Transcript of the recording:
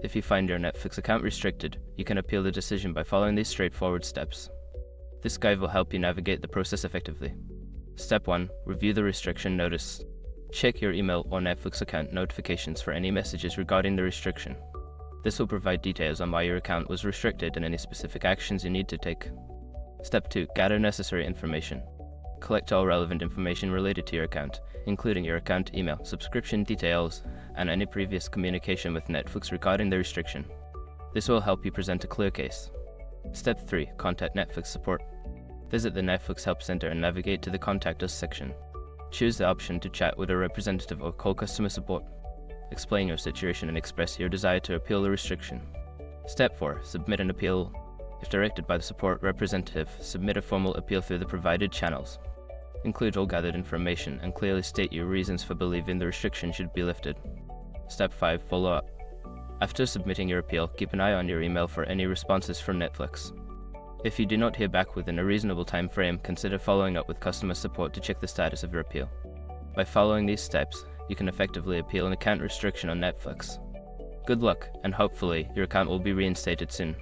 If you find your Netflix account restricted, you can appeal the decision by following these straightforward steps. This guide will help you navigate the process effectively. Step 1. Review the restriction notice. Check your email or Netflix account notifications for any messages regarding the restriction. This will provide details on why your account was restricted and any specific actions you need to take. Step 2. Gather necessary information. Collect all relevant information related to your account, including your account email, subscription details, and any previous communication with Netflix regarding the restriction. This will help you present a clear case. Step 3. Contact Netflix support. Visit the Netflix Help Center and navigate to the Contact Us section. Choose the option to chat with a representative or call customer support. Explain your situation and express your desire to appeal the restriction. Step 4. Submit an appeal. If directed by the support representative, submit a formal appeal through the provided channels. Include all gathered information and clearly state your reasons for believing the restriction should be lifted. Step 5. Follow up. After submitting your appeal, keep an eye on your email for any responses from Netflix. If you do not hear back within a reasonable time frame, consider following up with customer support to check the status of your appeal. By following these steps, you can effectively appeal an account restriction on Netflix. Good luck, and hopefully your account will be reinstated soon.